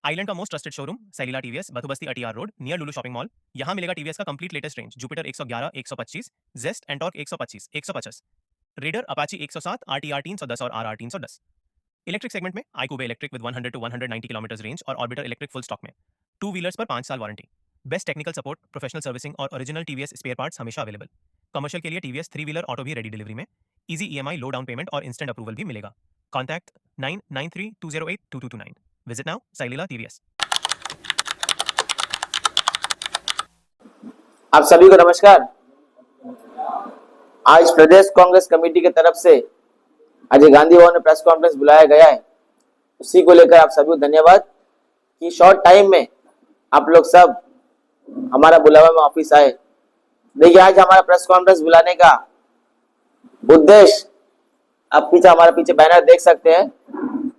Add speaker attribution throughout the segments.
Speaker 1: Island का most trusted showroom Sailila TVS, Bathubasti ATR road, near Lulu shopping mall. यहाँ मिलेगा टीवीएस का complete latest range, Jupiter 111, 125, Zest Ntorq 125, 150, Raider, Apache 107, RTR 310 और RR 310। Electric segment में iQube electric with 100 to 190 kilometre range और Orbiter electric full stock में। Two wheelers पर 5 साल warranty, best technical support, professional servicing और ओरिजिनल टीवीएस स्पेयर पार्ट्स हमेशा available. Commercial के लिए टीवीएस 3 व्हीलर ऑटो भी रेडी डिलीवरी में। Easy EMI, low down payment और इंस्टेंट अप्रूवल भी मिलेगा। Contact 9932082229। Visit now Sailila TVS.
Speaker 2: आप सभी को नमस्कार। आज प्रदेश कांग्रेस कमेटी की तरफ से आज गांधी भवन में प्रेस कॉन्फ्रेंस बुलाया गया है। उसी को लेकर आप सभी को धन्यवाद कि शॉर्ट टाइम में आप लोग सब हमारा बुलावा में ऑफिस आए। देखिए, आज हमारा प्रेस कॉन्फ्रेंस बुलाने का उद्देश्य, आप हमारे पीछे बैनर देख सकते हैं।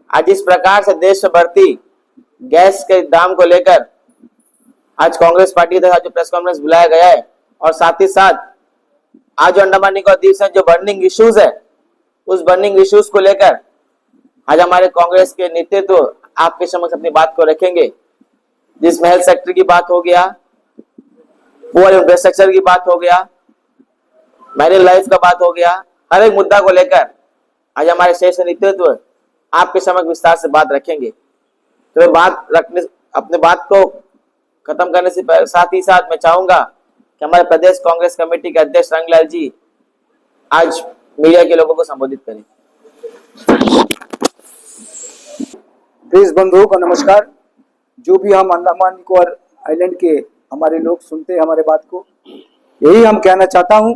Speaker 2: आज इस प्रकार से देश में बढ़ती गैस के दाम को लेकर आज कांग्रेस पार्टी की तरफ जो प्रेस कॉन्फ्रेंस बुलाया गया है, और साथ ही साथ आज जो अंडमान निकोबार द्वीप से जो बर्निंग इश्यूज है, उस बर्निंग इश्यूज को लेकर आज हमारे कांग्रेस के नेतृत्व आपके समक्ष अपनी बात को रखेंगे, जिसमें हेल्थ सेक्टर की बात हो गया, पुअर इंफ्रास्ट्रक्चर की बात हो गया, मैरिज लाइफ का बात हो गया। हर एक मुद्दा को लेकर आज हमारे शीर्ष नेतृत्व आपके समक्ष विस्तार से बात रखेंगे। तो अपने बात को खत्म करने से साथ ही साथ मैं चाहूंगा कि हमारे प्रदेश कांग्रेस कमेटी के अध्यक्ष रंगलाल जी आज मीडिया के लोगों को संबोधित करें।
Speaker 3: प्रेस बंधुओं को नमस्कार। जो भी हम अंडमान निकोबार आइलैंड के हमारे लोग सुनते हैं हमारे बात को, यही हम कहना चाहता हूं।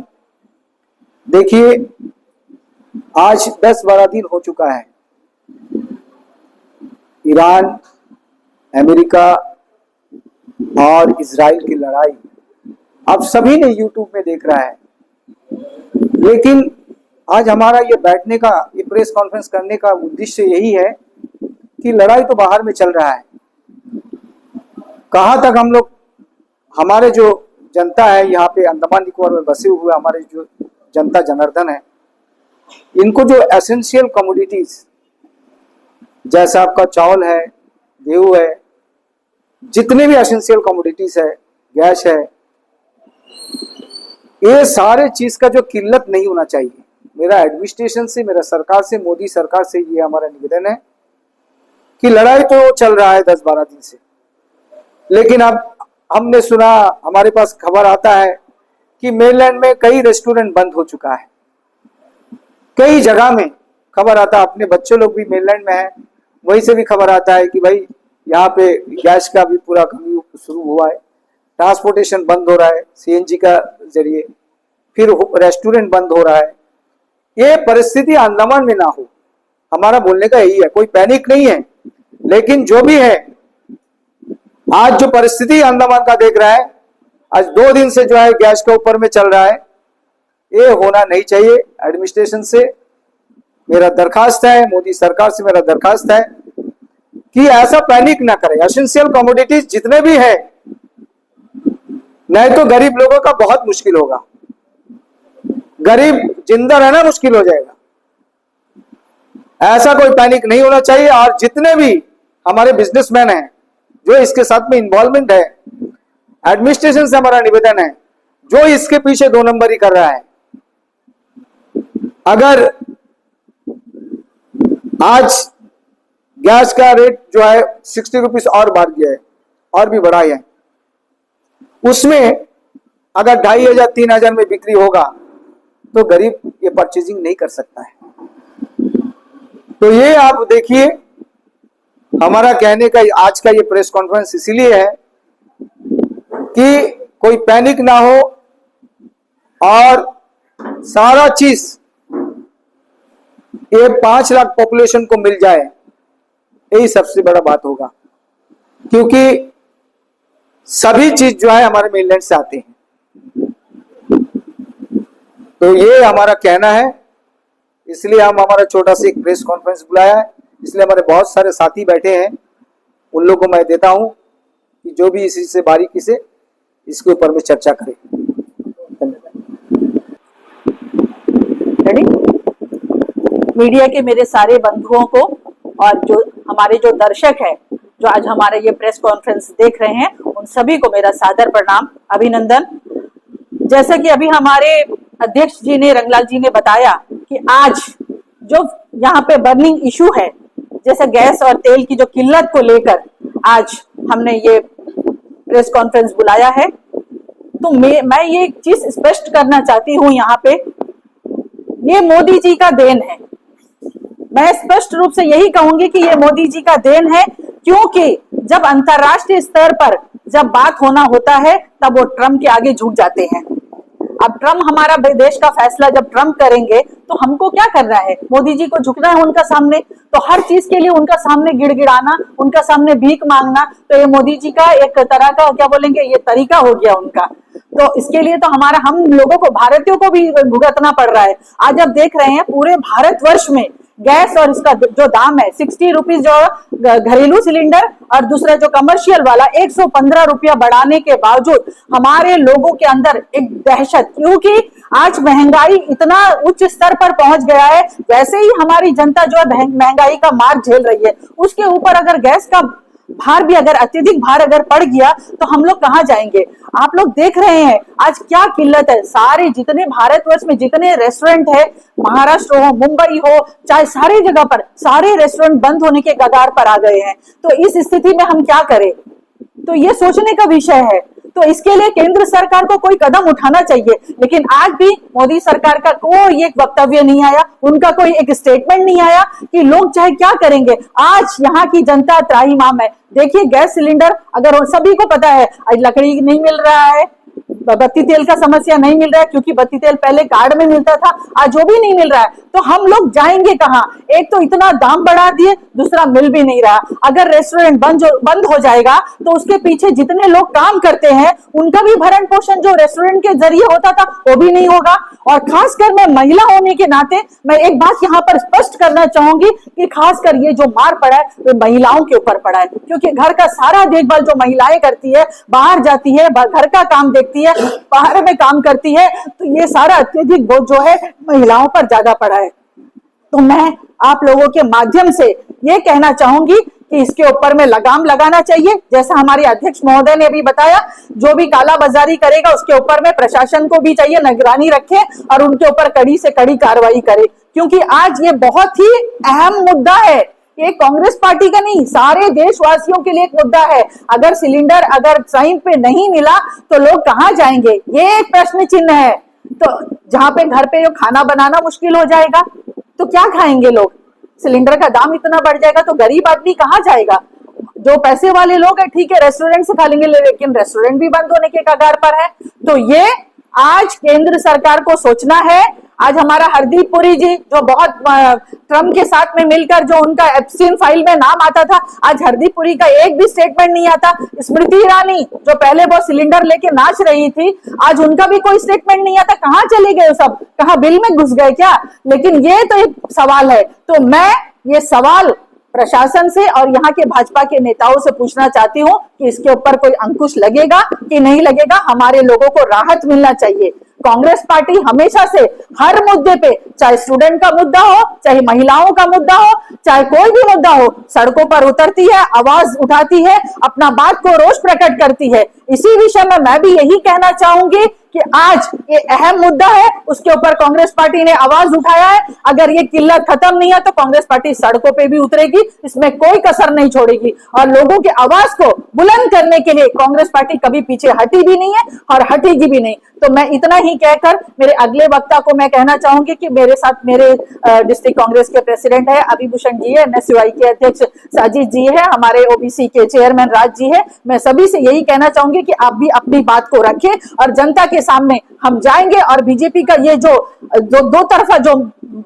Speaker 3: देखिए, आज 10-12 दिन हो चुका है। ईरान, अमेरिका और इजराइल की लड़ाई आप सभी ने यूट्यूब में देख रहा है। लेकिन आज हमारा ये बैठने का, ये प्रेस कॉन्फ्रेंस करने का उद्देश्य यही है कि लड़ाई तो बाहर में चल रहा है, कहाँ तक हम लोग, हमारे जो जनता है यहाँ पे अंडमान निकोबार में बसे हुए हमारे जो जनता जनार्दन है, इनको जो एसेंशियल कमोडिटीज जैसा आपका चावल है, गेहूं है, जितने भी एसेंशियल कमोडिटीज है, गैस है, ये सारे चीज का जो किल्लत नहीं होना चाहिए। मेरा एडमिनिस्ट्रेशन से, मेरा सरकार से, मोदी सरकार से ये हमारा निवेदन है कि लड़ाई तो चल रहा है 10-12 दिन से, लेकिन अब हमने सुना, हमारे पास खबर आता है कि मेनलैंड में कई रेस्टोरेंट बंद हो चुका है। कई जगह में खबर आता है, अपने बच्चे लोग भी मेनलैंड में है, वहीं से भी खबर आता है कि भाई यहाँ पे गैस का भी पूरा कमी शुरू हुआ है, ट्रांसपोर्टेशन बंद हो रहा है सीएनजी का जरिए, फिर रेस्टोरेंट बंद हो रहा है। ये परिस्थिति अंडमान में ना हो, हमारा बोलने का यही है। कोई पैनिक नहीं है, लेकिन जो भी है, आज जो परिस्थिति अंडमान का देख रहा है, आज 2 दिन से जो है गैस के ऊपर में चल रहा है, ये होना नहीं चाहिए। एडमिनिस्ट्रेशन से मेरा दरखास्त है, मोदी सरकार से मेरा दरखास्त है कि ऐसा पैनिक ना करे। एसेंशियल कमोडिटीज जितने भी है, नहीं तो गरीब लोगों का बहुत मुश्किल होगा, गरीब जिंदा रहना मुश्किल हो जाएगा। ऐसा कोई पैनिक नहीं होना चाहिए। और जितने भी हमारे बिजनेसमैन हैं जो इसके साथ में इन्वॉल्वमेंट है, एडमिनिस्ट्रेशन से हमारा निवेदन है, जो इसके पीछे 2 नंबरी कर रहा है, अगर आज गैस का रेट जो है 60 रुपीज और बढ़ गया है, और भी बढ़ा है, उसमें अगर 2500-3000 में बिक्री होगा तो गरीब ये परचेजिंग नहीं कर सकता है। तो ये आप देखिए, हमारा कहने का आज का ये प्रेस कॉन्फ्रेंस इसीलिए है कि कोई पैनिक ना हो और सारा चीज ये 5 लाख पॉपुलेशन को मिल जाए, यही सबसे बड़ा बात होगा। क्योंकि सभी चीज जो है हमारे मेनलैंड से आते हैं। तो ये हमारा कहना है, इसलिए हम हमारा छोटा सा एक प्रेस कॉन्फ्रेंस बुलाया है। इसलिए हमारे बहुत सारे साथी बैठे हैं, उन लोगों को मैं देता हूं कि जो भी इसी से बारीकी से इसके ऊपर में चर्चा करें।
Speaker 4: मीडिया के मेरे सारे बंधुओं को और जो हमारे जो दर्शक है, जो आज हमारे ये प्रेस कॉन्फ्रेंस देख रहे हैं, उन सभी को मेरा सादर प्रणाम, अभिनंदन। जैसा कि अभी हमारे अध्यक्ष जी ने, रंगलाल जी ने बताया कि आज जो यहाँ पे बर्निंग इशू है, जैसे गैस और तेल की जो किल्लत को लेकर आज हमने ये प्रेस कॉन्फ्रेंस बुलाया है, तो मैं ये एक चीज स्पष्ट करना चाहती हूँ यहाँ पे, ये मोदी जी का देन है। मैं स्पष्ट रूप से यही कहूंगी कि ये मोदी जी का देन है, क्योंकि जब अंतरराष्ट्रीय स्तर पर जब बात होना होता है तब वो ट्रम्प के आगे झुक जाते हैं। अब ट्रम्प, हमारा देश का फैसला जब ट्रम्प करेंगे तो हमको क्या करना है? मोदी जी को झुकना है उनका सामने, तो हर चीज के लिए उनका सामने गिड़गिड़ाना, उनका सामने भीख मांगना, तो ये मोदी जी का एक तरह का क्या बोलेंगे, ये तरीका हो गया उनका। तो इसके लिए तो हम लोगों को, भारतीयों को भी भुगतना पड़ रहा है। आज आप देख रहे हैं पूरे भारतवर्ष में गैस और इसका जो दाम है 60 रुपीज जो घरेलू सिलेंडर और दूसरा जो कमर्शियल वाला 115 रुपया बढ़ाने के बावजूद हमारे लोगों के अंदर एक दहशत, क्योंकि आज महंगाई इतना उच्च स्तर पर पहुंच गया है। वैसे ही हमारी जनता जो है महंगाई का मार झेल रही है, उसके ऊपर अगर गैस का भार भी, अगर अत्यधिक भार अगर पड़ गया तो हम लोग कहाँ जाएंगे? आप लोग देख रहे हैं आज क्या किल्लत है। सारे जितने भारतवर्ष में जितने रेस्टोरेंट है, महाराष्ट्र हो, मुंबई हो, चाहे सारी जगह पर सारे रेस्टोरेंट बंद होने के कगार पर आ गए हैं। तो इस स्थिति में हम क्या करें? तो ये सोचने का विषय है। तो इसके लिए केंद्र सरकार को कोई कदम उठाना चाहिए, लेकिन आज भी मोदी सरकार का कोई एक वक्तव्य नहीं आया, उनका कोई एक स्टेटमेंट नहीं आया कि लोग चाहे क्या करेंगे। आज यहाँ की जनता त्राहिमाम है। देखिए, गैस सिलेंडर, अगर सभी को पता है आज लकड़ी नहीं मिल रहा है, बत्ती तेल का समस्या नहीं मिल रहा है, क्योंकि बत्ती तेल पहले कार्ड में मिलता था, आज वो भी नहीं मिल रहा है। तो हम लोग जाएंगे कहाँ? एक तो इतना दाम बढ़ा दिए, दूसरा मिल भी नहीं रहा। अगर रेस्टोरेंट बंद हो जाएगा तो उसके पीछे जितने लोग काम करते हैं उनका भी भरण पोषण जो रेस्टोरेंट के जरिए होता था वो भी नहीं होगा। और खासकर मैं महिला होने के नाते मैं एक बात यहाँ पर स्पष्ट करना चाहूंगी कि खासकर ये जो मार पड़ा है वो महिलाओं के ऊपर पड़ा है, क्योंकि घर का सारा देखभाल जो महिलाएं करती है, बाहर जाती है, घर का काम देखती है, बाहर में काम करती है, तो ये सारा अत्यधिक बोझ जो है महिलाओं पर ज्यादा पड़ा है। तो मैं आप लोगों के माध्यम से ये कहना चाहूंगी कि इसके ऊपर में लगाम लगाना चाहिए। जैसा हमारे अध्यक्ष महोदय ने भी बताया, जो भी कालाबाजारी करेगा उसके ऊपर में प्रशासन को भी चाहिए निगरानी रखे और उनके ऊपर कड़ी से कड़ी कार्रवाई करे, क्योंकि आज ये बहुत ही अहम मुद्दा है। ये कांग्रेस पार्टी का नहीं, सारे देशवासियों के लिए एक मुद्दा है। अगर सिलेंडर अगर टाइम पे नहीं मिला तो लोग कहाँ जाएंगे? ये एक प्रश्न चिन्ह है। तो जहां पे घर पे जो खाना बनाना मुश्किल हो जाएगा तो क्या खाएंगे लोग? सिलेंडर का दाम इतना बढ़ जाएगा तो गरीब आदमी कहाँ जाएगा? जो पैसे वाले लोग हैं ठीक है रेस्टोरेंट से खा लेंगे, लेकिन रेस्टोरेंट भी बंद होने के कगार पर है। तो ये आज केंद्र सरकार को सोचना है। आज हमारा हरदीप पुरी जी जो बहुत ट्रम्प के साथ में मिलकर जो उनका एप्स्टीन फाइल में नाम आता था, आज हरदीप पुरी का एक भी स्टेटमेंट नहीं आता। स्मृति ईरानी जो पहले वो सिलेंडर लेके नाच रही थी, आज उनका भी कोई स्टेटमेंट नहीं आता। कहाँ चले गए सब? कहाँ बिल में घुस गए क्या? लेकिन ये तो एक सवाल है। तो मैं ये सवाल प्रशासन से और यहाँ के भाजपा के नेताओं से पूछना चाहती हूँ कि इसके ऊपर कोई अंकुश लगेगा कि नहीं लगेगा। हमारे लोगों को राहत मिलना चाहिए। कांग्रेस पार्टी हमेशा से हर मुद्दे पे, चाहे स्टूडेंट का मुद्दा हो, चाहे महिलाओं का मुद्दा हो, चाहे कोई भी मुद्दा हो, सड़कों पर उतरती है, आवाज उठाती है, अपना बात को रोष प्रकट करती है। इसी विषय में मैं भी यही कहना चाहूंगी कि आज ये अहम मुद्दा है, उसके ऊपर कांग्रेस पार्टी ने आवाज उठाया है। अगर ये किल्लत खत्म नहीं है तो कांग्रेस पार्टी सड़कों पे भी उतरेगी, इसमें कोई कसर नहीं छोड़ेगी। और लोगों की आवाज को बुलंद करने के लिए कांग्रेस पार्टी कभी पीछे हटी भी नहीं है और हटेगी भी नहीं। तो मैं इतना ही कहकर मेरे अगले वक्ता को मैं कहना चाहूंगी कि मेरे साथ मेरे डिस्ट्रिक्ट कांग्रेस के प्रेसिडेंट है अभिभूषण जी है, एनएसयूआई के अध्यक्ष साजिद जी है, हमारे ओबीसी के चेयरमैन राज जी है। मैं सभी से यही कहना चाहूंगी कि आप भी अपनी बात को रखें और जनता के सामने हम जाएंगे। और बीजेपी का ये जो दो तरफा जो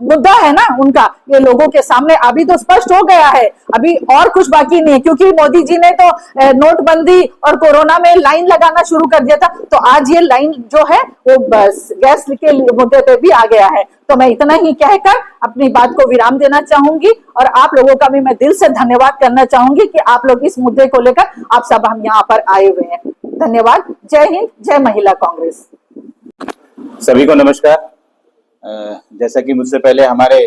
Speaker 4: मुद्दा है ना उनका, ये लोगों के सामने अभी तो स्पष्ट हो गया है, अभी और कुछ बाकी नहीं है। क्योंकि मोदी जी ने तो नोटबंदी और कोरोना में लाइन लगाना शुरू कर दिया था, तो आज ये लाइन जो है वो बस गैस के मुद्दे पे भी आ गया है। तो मैं इतना ही कहकर अपनी बात को विराम देना चाहूंगी और आप लोगों का भी मैं दिल से धन्यवाद करना चाहूंगी कि आप लोग इस मुद्दे को लेकर आप सब हम यहाँ पर आए हुए हैं। धन्यवाद। जय हिंद, जय महिला कांग्रेस।
Speaker 5: सभी को नमस्कार। जैसा कि मुझसे पहले हमारे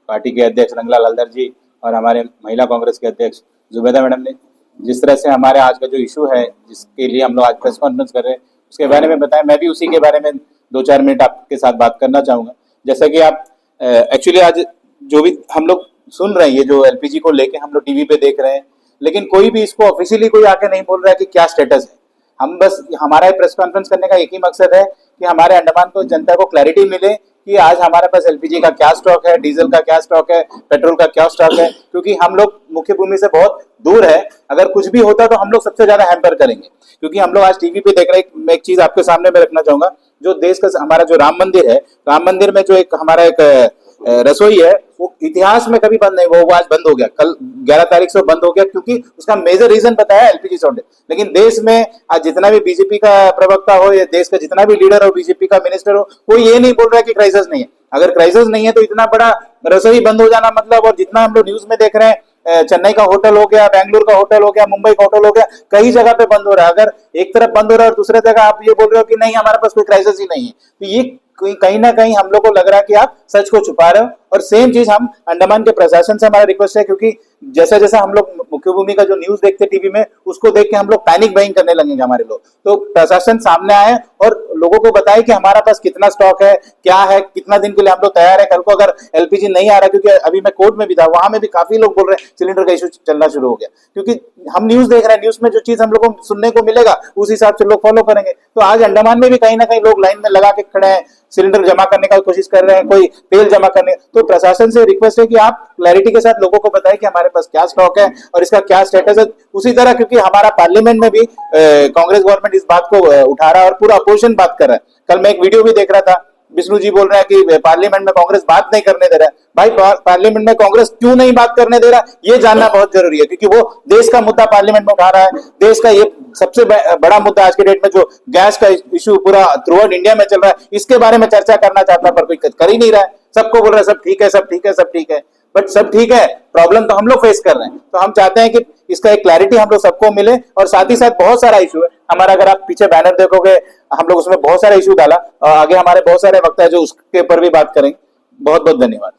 Speaker 5: पार्टी के अध्यक्ष रंगलाल हलदर जी और हमारे महिला कांग्रेस के अध्यक्ष जुबैदा मैडम ने जिस तरह से हमारे आज का जो इशू है जिसके लिए हम लोग आज प्रेस कॉन्फ्रेंस कर रहे हैं उसके बारे में बताएं। मैं भी उसी के बारे में 2-4 मिनट आपके साथ बात करना चाहूंगा। जैसा कि आप एक्चुअली आज जो भी हम लोग सुन रहे हैं, ये जो एलपीजी को लेके हम लोग टीवी पे देख रहे हैं, लेकिन कोई भी इसको ऑफिशियली कोई आके नहीं बोल रहा है कि क्या स्टेटस है। हम बस हमारा प्रेस कॉन्फ्रेंस करने का एक ही मकसद है कि हमारे अंडमान को जनता को क्लैरिटी मिले कि आज हमारे पास एलपीजी का क्या स्टॉक है, डीजल का क्या स्टॉक है, पेट्रोल का क्या स्टॉक है, क्योंकि हम लोग मुख्य भूमि से बहुत दूर है। अगर कुछ भी होता तो हम लोग सबसे ज्यादा हैम्पर करेंगे, क्योंकि हम लोग आज टीवी पे देख रहे हैं। मैं एक चीज आपके सामने में रखना चाहूंगा, जो देश का हमारा जो राम मंदिर है, राम मंदिर में जो एक हमारा एक रसोई है, वो इतिहास में कभी बंद नहीं हुआ, वो आज बंद हो गया। कल 11 तारीख से बंद हो गया, क्योंकि उसका मेजर रीजन बताया एलपीजी शॉर्टेज। लेकिन देश में आज जितना भी बीजेपी का प्रवक्ता हो या देश का जितना भी लीडर हो, बीजेपी का मिनिस्टर हो, कोई ये नहीं बोल रहा है कि क्राइसिस नहीं है। अगर क्राइसिस नहीं है तो इतना बड़ा रसोई बंद हो जाना मतलब, और जितना हम लोग न्यूज में देख रहे हैं, चेन्नई का होटल हो गया, बेंगलुरु का होटल हो गया, मुंबई का होटल हो गया, कई जगह पे बंद हो रहा है। अगर एक तरफ बंद हो रहा है और दूसरे जगह आप ये बोल रहे हो कि नहीं हमारे पास कोई क्राइसिस ही नहीं है, तो ये कहीं ना कहीं हम लोग को लग रहा है कि आप सच को छुपा रहे हो। और सेम चीज हम अंडमान के प्रशासन से हमारा रिक्वेस्ट है, क्योंकि जैसा जैसा हम लोग मुख्य भूमि का जो न्यूज देखते टीवी में, उसको देख के हम लोग पैनिक बाइंग करने लगेंगे हमारे लोग। तो प्रशासन सामने आए और लोगों को बताए कि हमारा पास कितना स्टॉक है, क्या है, कितना दिन के लिए हम लोग तैयार है। कल को अगर एलपीजी नहीं आ रहा, क्योंकि अभी मैं कोर्ट में भी था, वहां में भी काफी लोग बोल रहे हैं सिलेंडर का इशू चलना शुरू हो गया, क्योंकि हम न्यूज देख रहे हैं, न्यूज में जो चीज हम लोग को सुनने को मिलेगा उस हिसाब से लोग फॉलो करेंगे। तो आज अंडमान में भी कहीं ना कहीं लोग लाइन में लगा के खड़े हैं, सिलेंडर जमा करने का कोशिश कर रहे हैं, कोई तेल जमा करने। तो प्रशासन से रिक्वेस्ट है कि आप क्लैरिटी के साथ लोगों को बताएं कि हमारे पास क्या स्टॉक है और इसका क्या स्टेटस है। उसी तरह, क्योंकि हमारा पार्लियामेंट में भी कांग्रेस गवर्नमेंट इस बात को उठा रहा है और पूरा अपोजिशन बात कर रहा है। कल मैं एक वीडियो भी देख रहा था, विष्णु जी बोल रहे हैं कि पार्लियामेंट में कांग्रेस बात नहीं करने दे रहा है। भाई, पार्लियामेंट में कांग्रेस क्यों नहीं बात करने दे रहा, ये जानना बहुत जरूरी है, क्योंकि वो देश का मुद्दा पार्लियामेंट में उठा रहा है। देश का ये सबसे बड़ा मुद्दा आज के डेट में जो गैस का इशू पूरा थ्रू आउट इंडिया में चल रहा है, इसके बारे में चर्चा करना चाहता है, पर कोई कर ही नहीं रहा है। सबको बोल रहा है सब ठीक है, सब ठीक है, सब ठीक है, बट सब ठीक है, प्रॉब्लम तो हम लोग फेस कर रहे हैं। तो हम चाहते हैं कि इसका एक क्लैरिटी हम लोग सबको मिले। और साथ ही साथ बहुत सारा इशू है हमारा, अगर आप पीछे बैनर देखोगे, हम लोग उसमें बहुत सारा इशू डाला और आगे हमारे बहुत सारे वक्ता है जो उसके ऊपर भी बात करेंगे। बहुत बहुत धन्यवाद।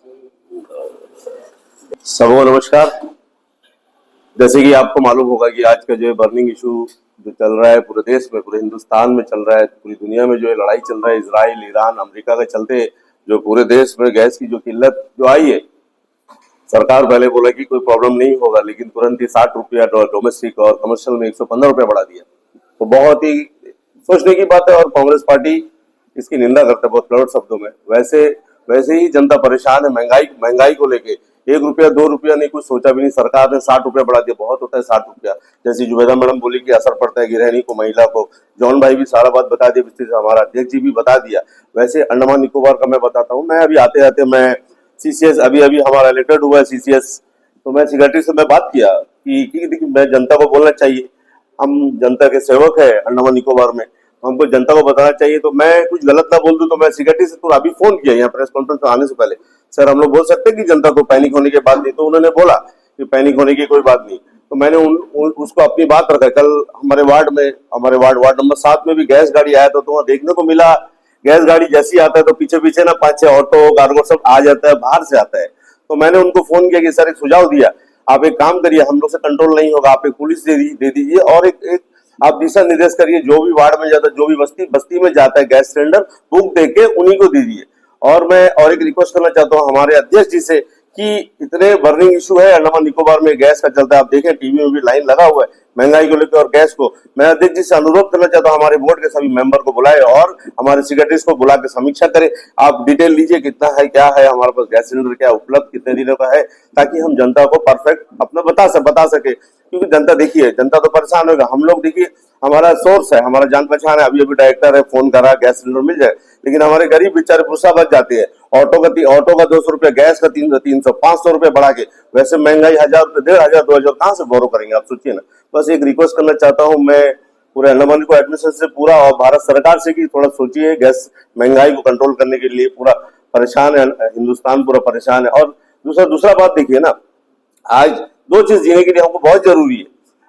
Speaker 6: सबको नमस्कार। जैसे कि आपको मालूम होगा कि आज का जो बर्निंग इशू जो चल रहा है पूरे देश में, पूरे हिंदुस्तान में चल रहा है, पूरी दुनिया में जो है लड़ाई चल रहा है इजराइल, ईरान, अमेरिका के चलते जो पूरे देश में गैस की जो किल्लत जो आई है, सरकार पहले बोला कि कोई प्रॉब्लम नहीं होगा, लेकिन तुरंत ही 60 रुपया डोमेस्टिक और कमर्शियल में 115 रुपया बढ़ा दिया। तो बहुत ही सोचने की बात है और कांग्रेस पार्टी इसकी निंदा करते है बहुत कड़वे शब्दों में। वैसे ही जनता परेशान है महंगाई को लेके। 1 रुपया 2 रुपया नहीं, कुछ सोचा भी नहीं, सरकार ने 60 रुपया बढ़ा दिया। बहुत होता है 60 रुपया। जैसे जुबेदा मैडम बोली कि असर पड़ता है गृहिणी को, महिला को। जॉन भाई भी सारा बात बता दिया, विस्तृत हमारा अध्यक्ष जी भी बता दिया। वैसे अंडमान निकोबार का मैं बताता हूँ। मैं अभी आते आते मैं सीसीएस अभी हमारा इलेक्टेड हुआ है सीसीएस, तो मैं सेक्रेटरी से मैं बात किया कि मैं जनता को बोलना चाहिए, हम जनता के सेवक है अंडमान निकोबार में, हमको जनता को बताना चाहिए। तो मैं कुछ गलत ना बोल दूं, तो मैं सेक्रेटरी से तो अभी फोन किया यहाँ प्रेस कॉन्फ्रेंस में आने से पहले, सर हम लोग बोल सकते हैं कि जनता को पैनिक होने की बात नहीं। तो उन्होंने बोला कि पैनिक होने की कोई बात नहीं। तो मैंने उसको अपनी बात रखा। कल हमारे वार्ड नंबर 7 में भी गैस गाड़ी आया था, तो वहाँ देखने को मिला गैस गाड़ी जैसी आता है तो पीछे पीछे ना 5-6 ऑटो कार्गो सब आ जाता है, बाहर से आता है। तो मैंने उनको फोन किया कि सर एक सुझाव दिया, आप एक काम करिए, हम लोग से कंट्रोल नहीं होगा, आप एक पुलिस दे दीजिए और एक आप दिशा निर्देश करिए, जो भी वार्ड में जाता है, जो भी बस्ती में जाता है गैस सिलेंडर बुक देके उन्हीं को दीजिए। और मैं और एक रिक्वेस्ट करना चाहता हूँ हमारे अध्यक्ष जी से कि इतने बर्निंग इशू है अंडमान निकोबार में गैस का चलता है, आप देखें टीवी में भी लाइन लगा हुआ है महंगाई को लेकर और गैस को। मैं अध्यक्ष जी से अनुरोध करना चाहता हूँ हमारे बोर्ड के सभी मेंबर को बुलाए और हमारे सेक्रेटरीज को बुला के समीक्षा करें। आप डिटेल लीजिए कितना है, क्या है हमारे पास गैस सिलेंडर, क्या उपलब्ध, कितने दिनों का है, ताकि हम जनता को परफेक्ट अपना बता सके। क्योंकि जनता देखिए, जनता तो परेशान होगा। हम लोग देखिए हमारा सोर्स है, हमारा जान पहचान है, अभी डायरेक्टर है, फोन कर रहा है गैस सिलेंडर मिल जाए, लेकिन हमारे गरीब बेचारे पुरसा बच जाते हैं। ऑटो का 200 रुपया, गैस का 300 500 रुपया बढ़ा के, वैसे महंगाई 1000 रुपये 1500 2000 कहाँ से बोरो करेंगे, आप सोचिए ना। बस एक रिक्वेस्ट करना चाहता हूँ मैं पूरे अंडमान को एडमिनिस्ट्रेशन से पूरा और भारत सरकार से कि थोड़ा सोचिए, गैस महंगाई को कंट्रोल करने के लिए पूरा परेशान है, हिंदुस्तान पूरा परेशान है। और दूसरा बात देखिए ना, आज 2 चीज जीने के लिए हमको बहुत जरूरी है।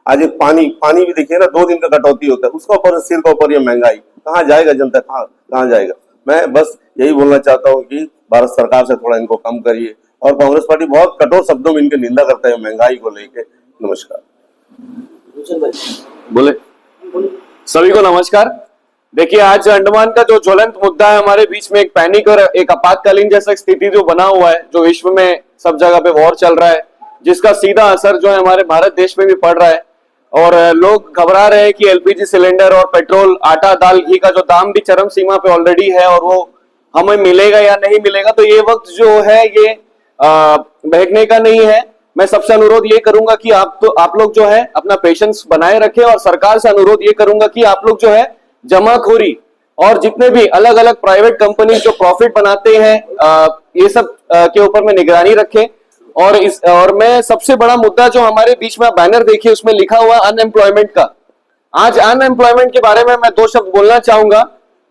Speaker 6: आज एक पानी भी देखिए ना, 2 दिन का कटौती होता है, उसका ऊपर सिर का ऊपर ये महंगाई, कहाँ जाएगा जनता, कहाँ जाएगा। मैं बस यही बोलना चाहता हूँ कि भारत सरकार से थोड़ा इनको कम करिए। और कांग्रेस पार्टी बहुत कठोर शब्दों में इनकी निंदा करता है महंगाई को लेके। नमस्कार। बोले।
Speaker 7: सभी को नमस्कार। देखिए, आज अंडमान का जो ज्वलंत मुद्दा है, हमारे बीच में एक पैनिक और एक आपातकालीन जैसा स्थिति जो बना हुआ है, जो विश्व में सब जगह पे वॉर चल रहा है, जिसका सीधा असर जो है हमारे भारत देश में भी पड़ रहा है। और लोग घबरा रहे हैं कि एलपीजी सिलेंडर और पेट्रोल, आटा, दाल, घी का जो दाम भी चरम सीमा पे ऑलरेडी है और वो हमें मिलेगा या नहीं मिलेगा। तो ये वक्त जो है ये बहकने का नहीं है। मैं सबसे अनुरोध ये करूंगा कि आप लोग जो है अपना पेशेंस बनाए रखें, और सरकार से अनुरोध ये करूंगा कि आप लोग जो है जमाखोरी और जितने भी अलग अलग प्राइवेट कंपनी जो प्रॉफिट बनाते हैं, ये सब के ऊपर में निगरानी रखें। और मैं सबसे बड़ा मुद्दा जो हमारे बीच में बैनर देखिए, उसमें लिखा हुआ अनएम्प्लॉयमेंट का। आज अनएम्प्लॉयमेंट के बारे में मैं 2 शब्द बोलना चाहूंगा।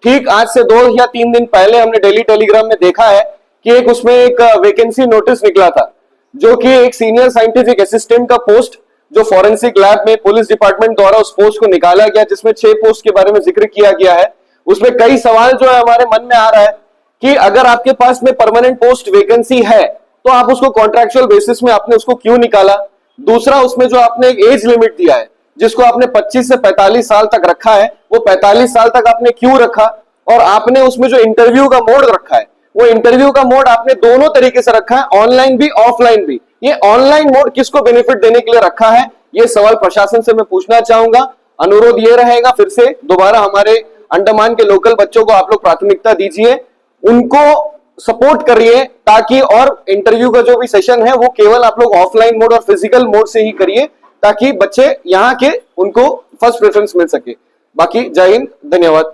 Speaker 7: ठीक आज से 2 या 3 दिन पहले हमने डेली टेलीग्राम में देखा है कि उसमें एक वैकेंसी नोटिस निकला था, जो कि एक सीनियर साइंटिफिक असिस्टेंट का पोस्ट जो फॉरेंसिक लैब में पुलिस डिपार्टमेंट द्वारा उस पोस्ट को निकाला गया, जिसमें 6 पोस्ट के बारे में जिक्र किया गया है। उसमें कई सवाल जो है हमारे मन में आ रहा है कि अगर आपके पास में परमानेंट पोस्ट वैकेंसी है तो आप उसको कॉन्ट्रैक्चुअल बेसिस में आपने उसको क्यों निकाला। दूसरा, उसमें जो आपने एक एज लिमिट दिया है, जिसको आपने 25 से 45 साल तक रखा है, वो 45 साल तक आपने क्यों रखा। और आपने उसमें जो इंटरव्यू का मोड रखा है, वो इंटरव्यू का मोड आपने दोनों तरीके से रखा है, ऑनलाइन भी ऑफलाइन भी। ये ऑनलाइन मोड किसको बेनिफिट देने के लिए रखा है, ये सवाल प्रशासन से मैं पूछना चाहूंगा। अनुरोध ये रहेगा, फिर से दोबारा हमारे अंडमान के लोकल बच्चों को आप लोग प्राथमिकता दीजिए, उनको सपोर्ट करिए, ताकि और इंटरव्यू का जो भी सेशन है वो केवल आप लोग ऑफलाइन मोड और फिजिकल मोड से ही करिए, ताकि बच्चे यहाँ के उनको फर्स्ट प्रेफरेंस मिल सके। बाकी जय हिंद, धन्यवाद।